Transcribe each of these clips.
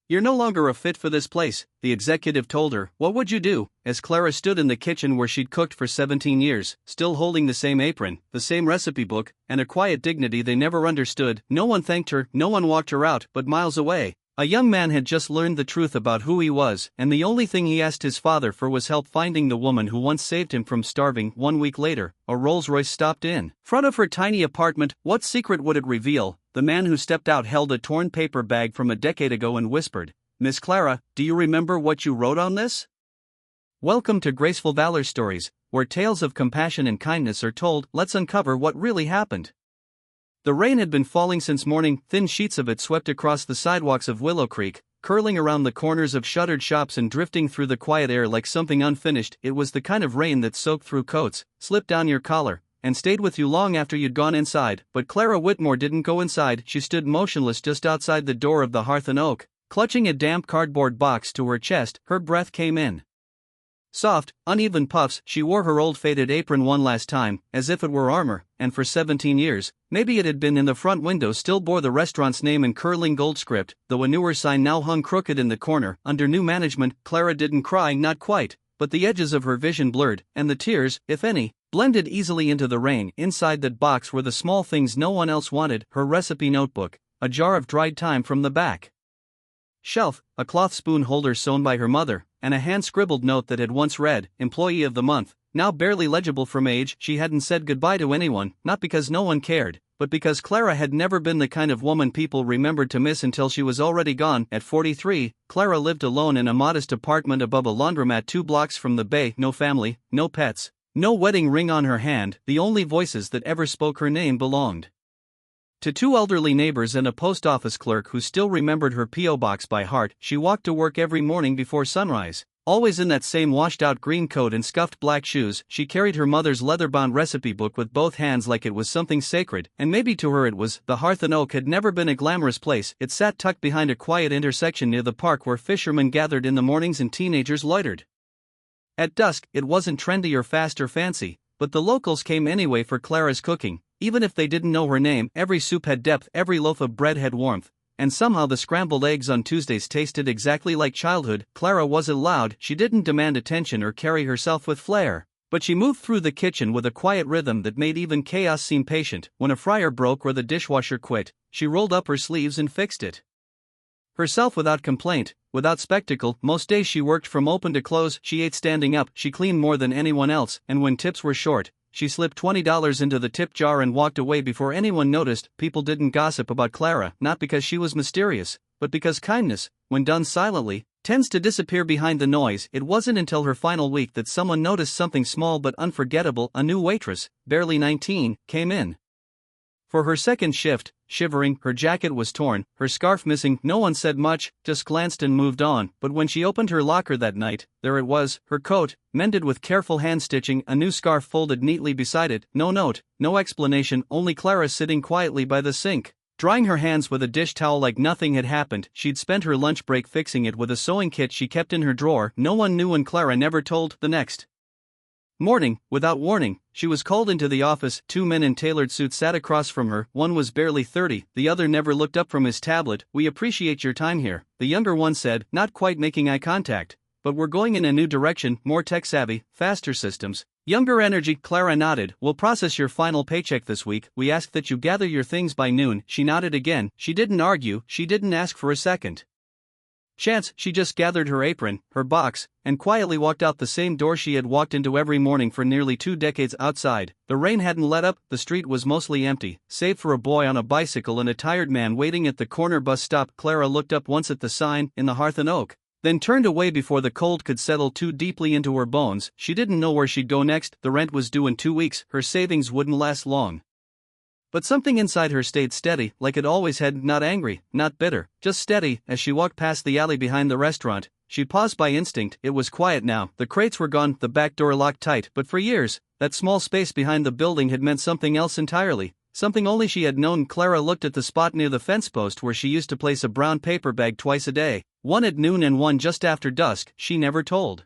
"You're no longer a fit for this place," the executive told her. "What would you do?" As Clara stood in the kitchen where she'd cooked for 17 years, still holding the same apron, the same recipe book, and a quiet dignity they never understood, no one thanked her, no one walked her out, but miles away, a young man had just learned the truth about who he was, and the only thing he asked his father for was help finding the woman who once saved him from starving. 1 week later, a Rolls-Royce stopped in front of her tiny apartment. What secret would it reveal? The man who stepped out held a torn paper bag from a decade ago and whispered, "Miss Clara, do you remember what you wrote on this?" Welcome to Graceful Valor Stories, where tales of compassion and kindness are told. Let's uncover what really happened. The rain had been falling since morning. Thin sheets of it swept across the sidewalks of Willow Creek, curling around the corners of shuttered shops and drifting through the quiet air like something unfinished. It was the kind of rain that soaked through coats, slipped down your collar, and stayed with you long after you'd gone inside. But Clara Whitmore didn't go inside. She stood motionless just outside the door of the Hearth and Oak, clutching a damp cardboard box to her chest. Her breath came in soft, uneven puffs. She wore her old faded apron one last time, as if it were armor, and for 17 years, maybe it had been. In the front window still bore the restaurant's name in curling gold script, though a newer sign now hung crooked in the corner. Under new management, Clara didn't cry, not quite, but the edges of her vision blurred, and the tears, if any, blended easily into the rain. Inside that box were the small things no one else wanted: her recipe notebook, a jar of dried thyme from the back shelf, a cloth spoon holder sewn by her mother, and a hand-scribbled note that had once read, "Employee of the Month," now barely legible from age. She hadn't said goodbye to anyone, not because no one cared, but because Clara had never been the kind of woman people remembered to miss until she was already gone. At 43, Clara lived alone in a modest apartment above a laundromat 2 blocks from the bay. No family, no pets, no wedding ring on her hand. The only voices that ever spoke her name belonged to 2 elderly neighbors and a post office clerk who still remembered her P.O. box by heart. She walked to work every morning before sunrise, always in that same washed-out green coat and scuffed black shoes. She carried her mother's leather-bound recipe book with both hands like it was something sacred, and maybe to her it was. The Hearth and Oak had never been a glamorous place. It sat tucked behind a quiet intersection near the park where fishermen gathered in the mornings and teenagers loitered at dusk. It wasn't trendy or fast or fancy, but the locals came anyway for Clara's cooking. Even if they didn't know her name, every soup had depth, every loaf of bread had warmth, and somehow the scrambled eggs on Tuesdays tasted exactly like childhood. Clara wasn't loud, she didn't demand attention or carry herself with flair, but she moved through the kitchen with a quiet rhythm that made even chaos seem patient. When a fryer broke or the dishwasher quit, she rolled up her sleeves and fixed it herself without complaint, without spectacle. Most days she worked from open to close. She ate standing up, she cleaned more than anyone else, and when tips were short, she slipped $20 into the tip jar and walked away before anyone noticed. People didn't gossip about Clara, not because she was mysterious, but because kindness, when done silently, tends to disappear behind the noise. It wasn't until her final week that someone noticed something small but unforgettable. A new waitress, barely 19, came in for her second shift, shivering. Her jacket was torn, her scarf missing. No one said much, just glanced and moved on. But when she opened her locker that night, there it was, her coat, mended with careful hand-stitching, a new scarf folded neatly beside it. No note, no explanation, only Clara sitting quietly by the sink, drying her hands with a dish towel like nothing had happened. She'd spent her lunch break fixing it with a sewing kit she kept in her drawer. No one knew and Clara never told. The next morning, without warning, she was called into the office. 2 men in tailored suits sat across from her. One was barely 30, the other never looked up from his tablet. "We appreciate your time here," the younger one said, not quite making eye contact. "But we're going in a new direction, more tech-savvy, faster systems, younger energy." Clara nodded. "We'll process your final paycheck this week. We ask that you gather your things by noon." She nodded again. She didn't argue, she didn't ask for a second chance. She just gathered her apron, her box, and quietly walked out the same door she had walked into every morning for nearly 2 decades. Outside, the rain hadn't let up, the street was mostly empty, save for a boy on a bicycle and a tired man waiting at the corner bus stop. Clara looked up once at the sign, "In the Hearth and Oak," then turned away before the cold could settle too deeply into her bones. She didn't know where she'd go next. The rent was due in 2 weeks, her savings wouldn't last long. But something inside her stayed steady, like it always had, not angry, not bitter, just steady. As she walked past the alley behind the restaurant, she paused by instinct. It was quiet now, the crates were gone, the back door locked tight. But for years, that small space behind the building had meant something else entirely, something only she had known. Clara looked at the spot near the fence post where she used to place a brown paper bag twice a day, one at noon and one just after dusk. She never told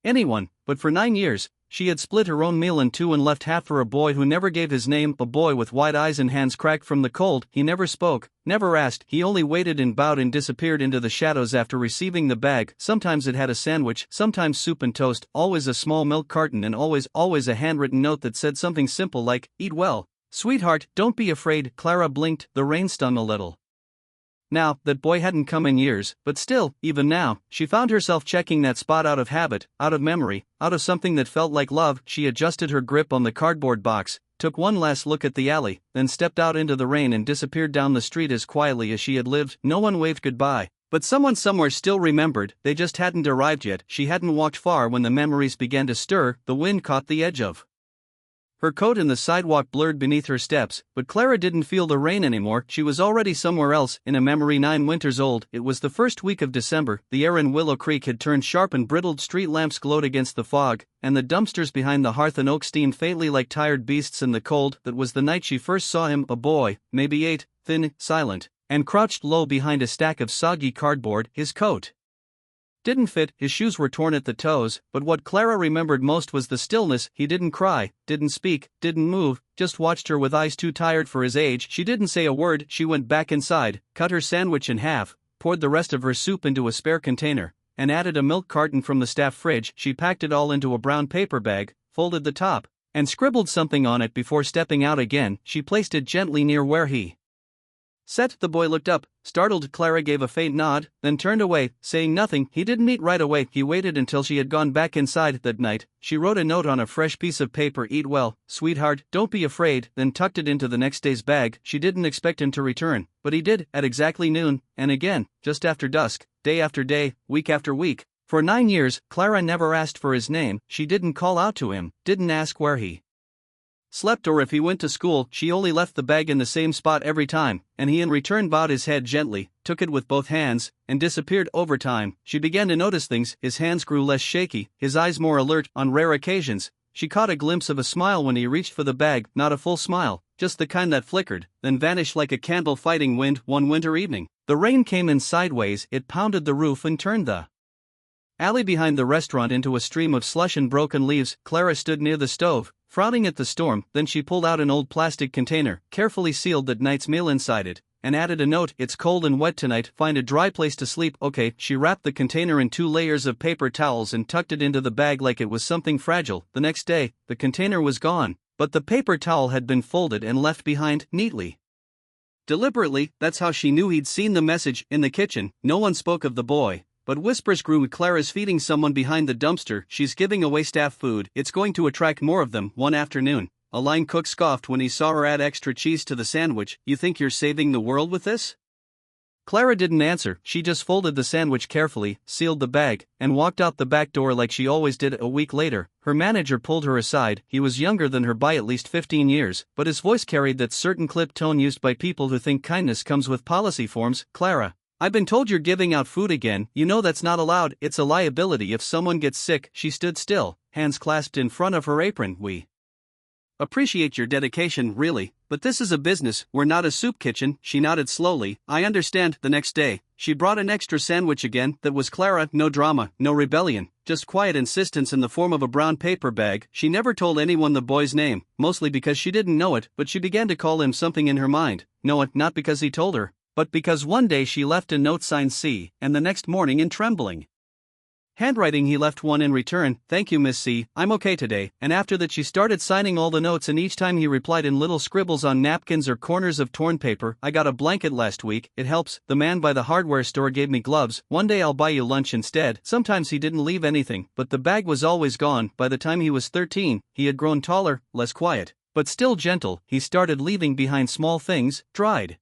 anyone, but for 9 years, She had split her own meal in two and left half for a boy who never gave his name, a boy with wide eyes and hands cracked from the cold. He never spoke, never asked, he only waited and bowed and disappeared into the shadows after receiving the bag. Sometimes it had a sandwich, sometimes soup and toast, always a small milk carton, and always a handwritten note that said something simple like, "Eat well. Sweetheart, don't be afraid." Clara blinked, the rain stung a little. Now, that boy hadn't come in years, but still, even now, she found herself checking that spot out of habit, out of memory, out of something that felt like love. She adjusted her grip on the cardboard box, took one last look at the alley, then stepped out into the rain and disappeared down the street as quietly as she had lived. No one waved goodbye, but someone somewhere still remembered. They just hadn't arrived yet. She hadn't walked far when the memories began to stir. The wind caught the edge of her coat and the sidewalk blurred beneath her steps, but Clara didn't feel the rain anymore. She was already somewhere else, in a memory 9 winters old. It was the first week of December. The air in Willow Creek had turned sharp and brittled. Street lamps glowed against the fog, and the dumpsters behind the hearth and oak steamed faintly like tired beasts in the cold. That was the night she first saw him, a boy, maybe 8, thin, silent, and crouched low behind a stack of soggy cardboard. His coat didn't fit, his shoes were torn at the toes, but what Clara remembered most was the stillness. He didn't cry, didn't speak, didn't move, just watched her with eyes too tired for his age. She didn't say a word. She went back inside, cut her sandwich in half, poured the rest of her soup into a spare container, and added a milk carton from the staff fridge. She packed it all into a brown paper bag, folded the top, and scribbled something on it before stepping out again. She placed it gently near where he sat. The boy looked up, startled. Clara gave a faint nod, then turned away, saying nothing. He didn't eat right away. He waited until she had gone back inside. That night, she wrote a note on a fresh piece of paper: "Eat well, sweetheart, don't be afraid," then tucked it into the next day's bag. She didn't expect him to return, but he did, at exactly noon, and again, just after dusk, day after day, week after week. For 9 years, Clara never asked for his name. She didn't call out to him, didn't ask where he slept or if he went to school. She only left the bag in the same spot every time, and he in return bowed his head gently, took it with both hands, and disappeared. Over time, she began to notice things. His hands grew less shaky, his eyes more alert. On rare occasions, she caught a glimpse of a smile when he reached for the bag, not a full smile, just the kind that flickered, then vanished like a candle fighting wind. One winter evening, the rain came in sideways. It pounded the roof and turned the alley behind the restaurant into a stream of slush and broken leaves. Clara stood near the stove, frowning at the storm. Then she pulled out an old plastic container, carefully sealed that night's meal inside it, and added a note: "It's cold and wet tonight, find a dry place to sleep." Okay. She wrapped the container in 2 layers of paper towels and tucked it into the bag like it was something fragile. The next day, the container was gone, but the paper towel had been folded and left behind, neatly. Deliberately. That's how she knew he'd seen the message. In the kitchen, no one spoke of the boy, but whispers grew. "Clara's feeding someone behind the dumpster. She's giving away staff food. It's going to attract more of them." One afternoon, a line cook scoffed when he saw her add extra cheese to the sandwich. "You think you're saving the world with this?" Clara didn't answer. She just folded the sandwich carefully, sealed the bag, and walked out the back door like she always did. A week later, her manager pulled her aside. He was younger than her by at least 15 years, but his voice carried that certain clipped tone used by people who think kindness comes with policy forms. "Clara, I've been told you're giving out food again. You know that's not allowed. It's a liability if someone gets sick." She stood still, hands clasped in front of her apron. "We appreciate your dedication, really, but this is a business, we're not a soup kitchen." She nodded slowly. "I understand." The next day, she brought an extra sandwich again. That was Clara. No drama, no rebellion, just quiet insistence in the form of a brown paper bag. She never told anyone the boy's name, mostly because she didn't know it, but she began to call him something in her mind. Know it, not because he told her, but because one day she left a note signed C, and the next morning in trembling handwriting he left one in return: "Thank you, Miss C, I'm okay today." And after that she started signing all the notes, and each time he replied in little scribbles on napkins or corners of torn paper. "I got a blanket last week, it helps. The man by the hardware store gave me gloves. One day I'll buy you lunch instead." Sometimes he didn't leave anything, but the bag was always gone. By the time he was 13, he had grown taller, less quiet, but still gentle. He started leaving behind small things: dried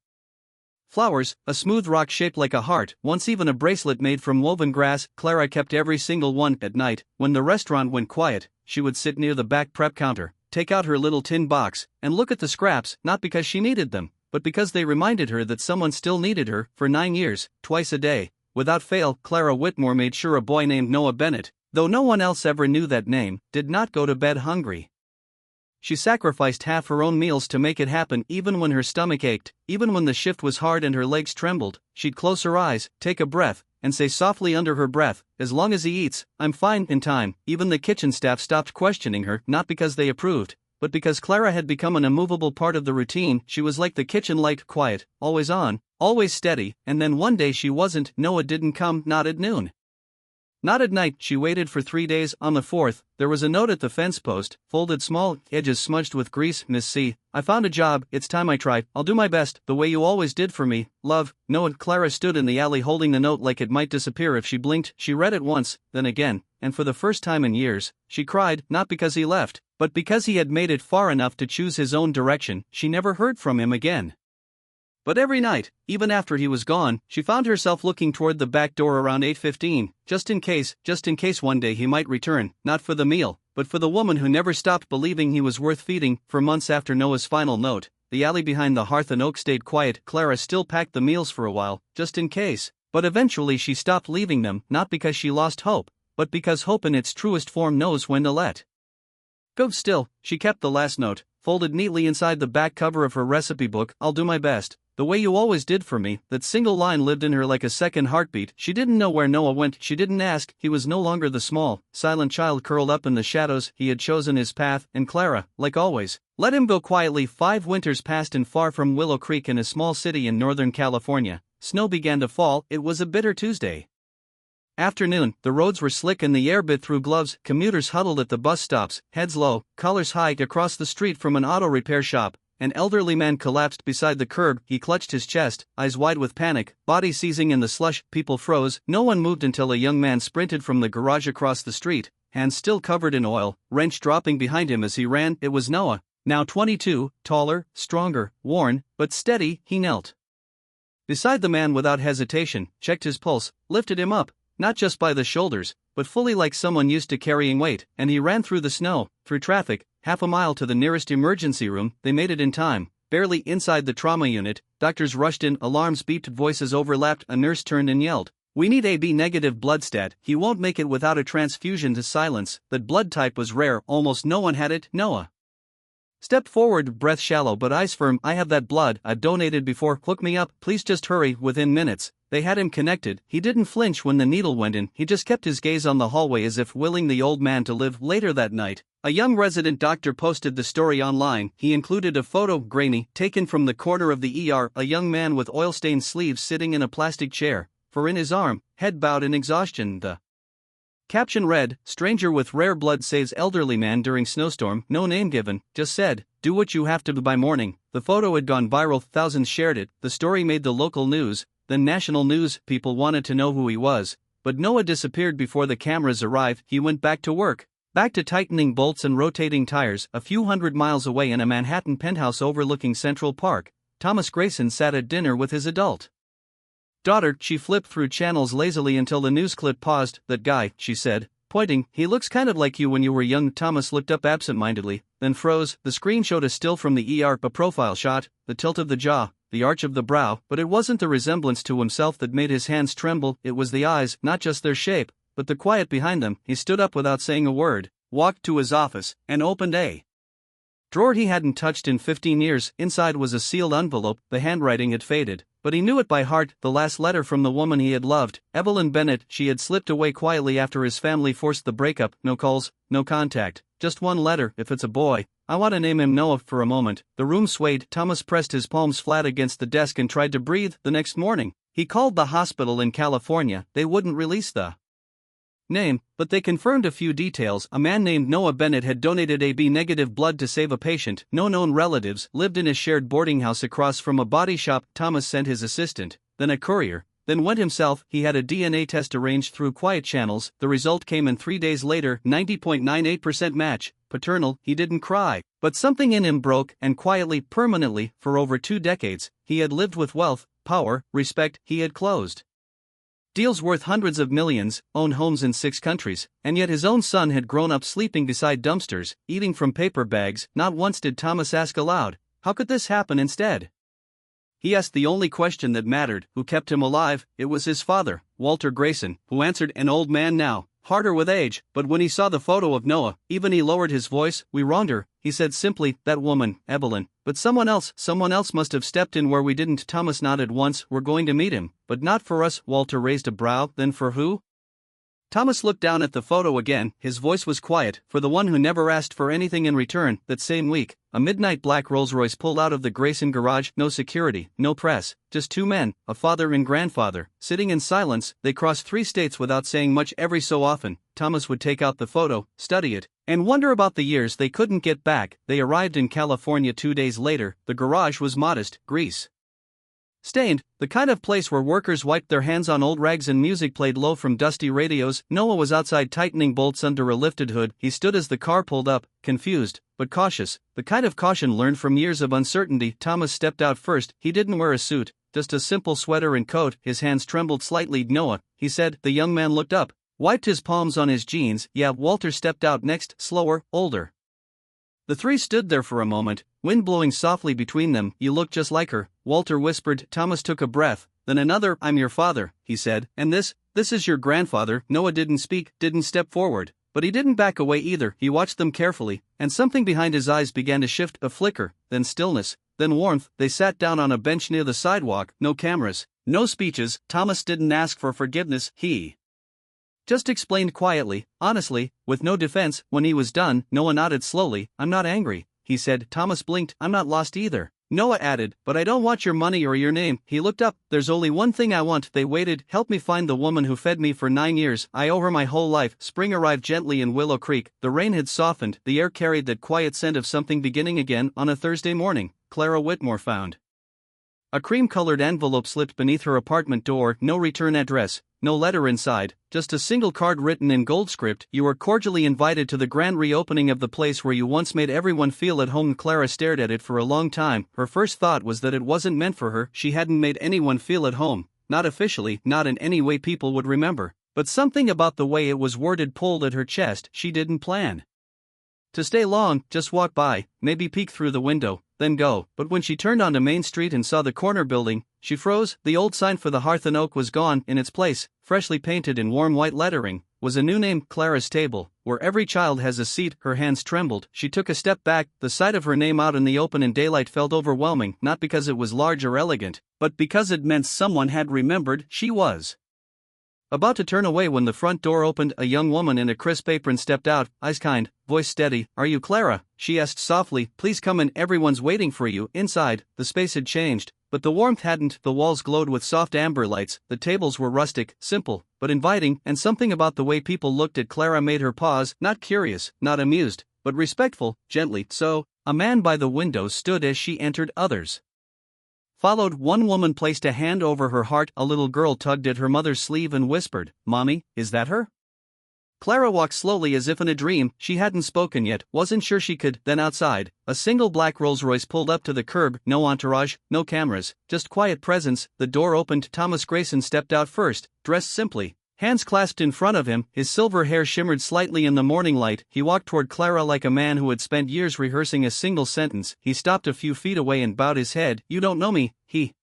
flowers, a smooth rock shaped like a heart, once even a bracelet made from woven grass. Clara kept every single one. At night, when the restaurant went quiet, she would sit near the back prep counter, take out her little tin box, and look at the scraps, not because she needed them, but because they reminded her that someone still needed her. For 9 years, twice a day, without fail, Clara Whitmore made sure a boy named Noah Bennett, though no one else ever knew that name, did not go to bed hungry. She sacrificed half her own meals to make it happen. Even when her stomach ached, even when the shift was hard and her legs trembled, she'd close her eyes, take a breath, and say softly under her breath, "As long as he eats, I'm fine." In time, even the kitchen staff stopped questioning her, not because they approved, but because Clara had become an immovable part of the routine. She was like the kitchen light, quiet, always on, always steady, and then one day she wasn't. Noah didn't come, not at noon. Not at night. She waited for 3 days. On the fourth, there was a note at the fence post, folded small, edges smudged with grease. "Miss C, I found a job, it's time I tried. I'll do my best, the way you always did for me, love, Noah." Clara stood in the alley holding the note like it might disappear if she blinked. She read it once, then again, and for the first time in years, she cried, not because he left, but because he had made it far enough to choose his own direction. She never heard from him again. But every night, even after he was gone, she found herself looking toward the back door around 8:15, just in case one day he might return, not for the meal, but for the woman who never stopped believing he was worth feeding. For months after Noah's final note, the alley behind the hearth and oak stayed quiet. Clara still packed the meals for a while, just in case, but eventually she stopped leaving them, not because she lost hope, but because hope in its truest form knows when to let go. Still, she kept the last note, folded neatly inside the back cover of her recipe book. "I'll do my best, the way you always did for me." That single line lived in her like a second heartbeat. She didn't know where Noah went, she didn't ask. He was no longer the small, silent child curled up in the shadows. He had chosen his path, and Clara, like always, let him go quietly. 5 winters passed, and far from Willow Creek, in a small city in Northern California, snow began to fall. It was a bitter Tuesday afternoon. The roads were slick and the air bit through gloves. Commuters huddled at the bus stops, heads low, collars high. Across the street from an auto repair shop, an elderly man collapsed beside the curb. He clutched his chest, eyes wide with panic, body seizing in the slush. People froze. No one moved until a young man sprinted from the garage across the street, hands still covered in oil, wrench dropping behind him as he ran. It was Noah, now 22, taller, stronger, worn, but steady. He knelt beside the man without hesitation, checked his pulse, lifted him up, not just by the shoulders, but fully, like someone used to carrying weight, and he ran through the snow, through traffic, half a mile to the nearest emergency room. They made it in time, barely inside the trauma unit. Doctors rushed in, alarms beeped, voices overlapped. A nurse turned and yelled, "We need AB negative blood stat. He won't make it without a transfusion." To silence. That blood type was rare, almost no one had it. Noah stepped forward, breath shallow but eyes firm. "I have that blood, I've donated before. Hook me up, please, just hurry." Within minutes, they had him connected. He didn't flinch when the needle went in, he just kept his gaze on the hallway as if willing the old man to live. Later that night, a young resident doctor posted the story online. He included a photo, grainy, taken from the corner of the ER, a young man with oil-stained sleeves sitting in a plastic chair, for in his arm, head bowed in exhaustion. The caption read, "Stranger with rare blood saves elderly man during snowstorm." No name given, just said, "Do what you have to do." By morning, the photo had gone viral, thousands shared it. The story made the local news, then national news. People wanted to know who he was, but Noah disappeared before the cameras arrived. He went back to work, back to tightening bolts and rotating tires. A few hundred miles away in a Manhattan penthouse overlooking Central Park, Thomas Grayson sat at dinner with his adult daughter. She flipped through channels lazily until the news clip paused. "That guy," she said, pointing, "he looks kind of like you when you were young." Thomas looked up absent-mindedly, then froze. The screen showed a still from the ER, a profile shot, the tilt of the jaw, the arch of the brow, but it wasn't the resemblance to himself that made his hands tremble. It was the eyes, not just their shape, but the quiet behind them. He stood up without saying a word, walked to his office, and opened a drawer he hadn't touched in 15 years. Inside was a sealed envelope. The handwriting had faded, but he knew it by heart. The last letter from the woman he had loved, Evelyn Bennett. She had slipped away quietly after his family forced the breakup. No calls, no contact, just one letter. "If it's a boy, I want to name him Noah." For a moment, the room swayed. Thomas pressed his palms flat against the desk and tried to breathe. The next morning, he called the hospital in California. They wouldn't release the name, but they confirmed a few details. A man named Noah Bennett had donated AB negative blood to save a patient. No known relatives, lived in a shared boarding house across from a body shop. Thomas sent his assistant, then a courier, then went himself. He had a DNA test arranged through quiet channels. The result came in 3 days later, 90.98% match, paternal. He didn't cry, but something in him broke, and quietly, permanently. For over 2 decades, he had lived with wealth, power, respect. He had closed deals worth hundreds of millions, owned homes in 6 countries, and yet his own son had grown up sleeping beside dumpsters, eating from paper bags. Not once did Thomas ask aloud, how could this happen? Instead, he asked the only question that mattered: who kept him alive? It was his father, Walter Grayson, who answered, an old man now, harder with age, but when he saw the photo of Noah, even he lowered his voice. We wronged her, he said simply, that woman, Evelyn. But someone else must have stepped in where we didn't. Thomas nodded once. We're going to meet him, but not for us. Walter raised a brow. Then for who? Thomas looked down at the photo again. His voice was quiet. For the one who never asked for anything in return. That same week, a midnight black Rolls-Royce pulled out of the Grayson garage. No security, no press, just two men, a father and grandfather, sitting in silence. They crossed 3 states without saying much. Every so often, Thomas would take out the photo, study it, and wonder about the years they couldn't get back. They arrived in California 2 days later. The garage was modest, grease stained, the kind of place where workers wiped their hands on old rags and music played low from dusty radios. Noah was outside tightening bolts under a lifted hood. He stood as the car pulled up, confused, but cautious, the kind of caution learned from years of uncertainty. Thomas stepped out first. He didn't wear a suit, just a simple sweater and coat. His hands trembled slightly. Noah, he said. The young man looked up, wiped his palms on his jeans. Yeah. Walter stepped out next, slower, older. The three stood there for a moment, wind blowing softly between them. You look just like her, Walter whispered. Thomas took a breath, then another. I'm your father, he said. And this is your grandfather. Noah didn't speak, didn't step forward, but he didn't back away either. He watched them carefully, and something behind his eyes began to shift. A flicker, then stillness, then warmth. They sat down on a bench near the sidewalk. No cameras, no speeches. Thomas didn't ask for forgiveness. He just explained quietly, honestly, with no defense. When he was done, Noah nodded slowly. I'm not angry, he said. Thomas blinked. I'm not lost either, Noah added, but I don't want your money or your name. He looked up. There's only one thing I want. They waited. Help me find the woman who fed me for 9 years. I owe her my whole life. Spring arrived gently in Willow Creek. The rain had softened. The air carried that quiet scent of something beginning again. On a Thursday morning, Clara Whitmore found a cream-colored envelope slipped beneath her apartment door. No return address, no letter inside, just a single card written in gold script. You are cordially invited to the grand reopening of the place where you once made everyone feel at home. Clara stared at it for a long time. Her first thought was that it wasn't meant for her. She hadn't made anyone feel at home, not officially, not in any way people would remember. But something about the way it was worded pulled at her chest. She didn't plan to stay long, just walk by, maybe peek through the window, then go. But when she turned onto Main Street and saw the corner building, she froze. The old sign for the Hearth and Oak was gone. In its place, freshly painted in warm white lettering, was a new name, Clara's Table, where every child has a seat. Her hands trembled. She took a step back. The sight of her name out in the open in daylight felt overwhelming, not because it was large or elegant, but because it meant someone had remembered. She was about to turn away when the front door opened. A young woman in a crisp apron stepped out, eyes kind, voice steady. Are you Clara? She asked softly. Please come in, everyone's waiting for you. Inside, the space had changed, but the warmth hadn't. The walls glowed with soft amber lights, the tables were rustic, simple, but inviting, and something about the way people looked at Clara made her pause, not curious, not amused, but respectful, gently so. A man by the window stood as she entered. Others followed. One woman placed a hand over her heart. A little girl tugged at her mother's sleeve and whispered, Mommy, is that her? Clara walked slowly as if in a dream. She hadn't spoken yet, wasn't sure she could. Then outside, a single black Rolls-Royce pulled up to the curb. No entourage, no cameras, just quiet presence. The door opened. Thomas Grayson stepped out first, dressed simply, hands clasped in front of him. His silver hair shimmered slightly in the morning light. He walked toward Clara like a man who had spent years rehearsing a single sentence. He stopped a few feet away and bowed his head. You don't know me, he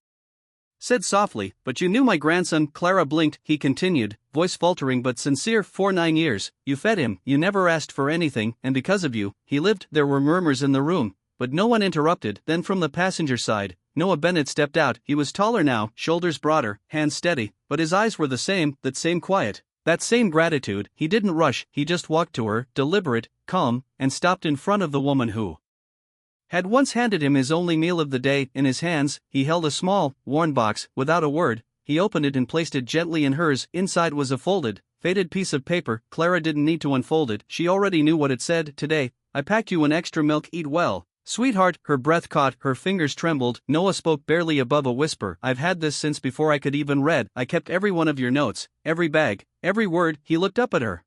said softly, but you knew my grandson. Clara blinked. He continued, voice faltering but sincere. For 9 years, you fed him, you never asked for anything, and because of you, he lived. There were murmurs in the room, but no one interrupted. Then from the passenger side, Noah Bennett stepped out. He was taller now, shoulders broader, hands steady, but his eyes were the same, that same quiet, that same gratitude. He didn't rush, he just walked to her, deliberate, calm, and stopped in front of the woman who had once handed him his only meal of the day. In his hands, he held a small, worn box. Without a word, he opened it and placed it gently in hers. Inside was a folded, faded piece of paper. Clara didn't need to unfold it. She already knew what it said. Today, I packed you an extra milk. Eat well, sweetheart. Her breath caught, her fingers trembled. Noah spoke barely above a whisper. I've had this since before I could even read. I kept every one of your notes, every bag, every word. He looked up at her,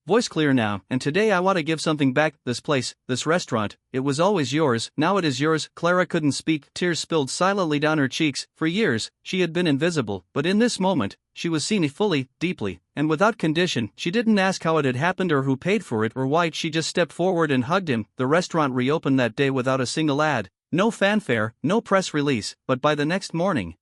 voice clear now, and today I want to give something back. This place, this restaurant, it was always yours, now it is yours. Clara couldn't speak, tears spilled silently down her cheeks. For years, she had been invisible, but in this moment, she was seen fully, deeply, and without condition. She didn't ask how it had happened or who paid for it or why. She just stepped forward and hugged him. The restaurant reopened that day without a single ad, no fanfare, no press release, but by the next morning,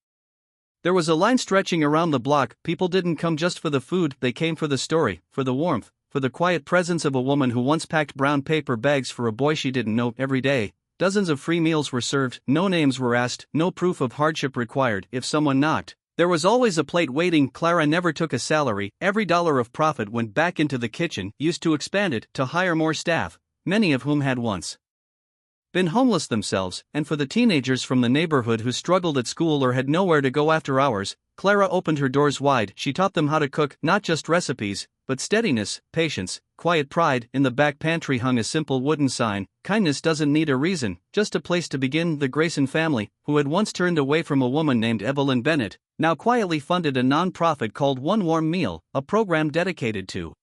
There was a line stretching around the block. People didn't come just for the food, they came for the story, for the warmth, for the quiet presence of a woman who once packed brown paper bags for a boy she didn't know. Every day, dozens of free meals were served, no names were asked, no proof of hardship required. If someone knocked, there was always a plate waiting. Clara never took a salary. Every dollar of profit went back into the kitchen, used to expand it, to hire more staff, many of whom had once been homeless themselves, and for the teenagers from the neighborhood who struggled at school or had nowhere to go after hours, Clara opened her doors wide. She taught them how to cook, not just recipes, but steadiness, patience, quiet pride. In the back pantry hung a simple wooden sign: kindness doesn't need a reason, just a place to begin. The Grayson family, who had once turned away from a woman named Evelyn Bennett, now quietly funded a non-profit called One Warm Meal, a program dedicated to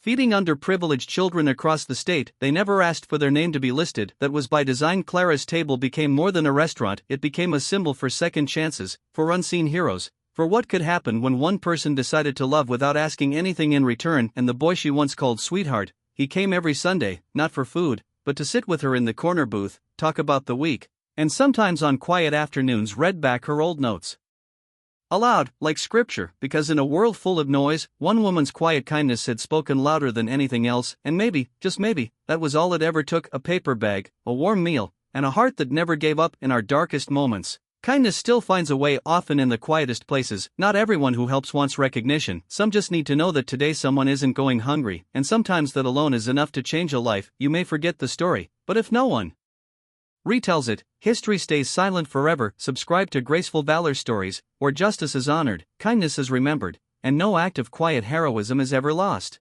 feeding underprivileged children across the state. They never asked for their name to be listed. That was by design. Clara's table became more than a restaurant, it became a symbol for second chances, for unseen heroes, for what could happen when one person decided to love without asking anything in return. And the boy she once called sweetheart, he came every Sunday, not for food, but to sit with her in the corner booth, talk about the week, and sometimes on quiet afternoons read back her old notes aloud, like scripture, because in a world full of noise, one woman's quiet kindness had spoken louder than anything else. And maybe, just maybe, that was all it ever took: a paper bag, a warm meal, and a heart that never gave up. In our darkest moments, kindness still finds a way, often in the quietest places. Not everyone who helps wants recognition, some just need to know that today someone isn't going hungry, and sometimes that alone is enough to change a life. You may forget the story, but if no one retells it, history stays silent forever. Subscribe to Graceful Valor Stories, where justice is honored, kindness is remembered, and no act of quiet heroism is ever lost.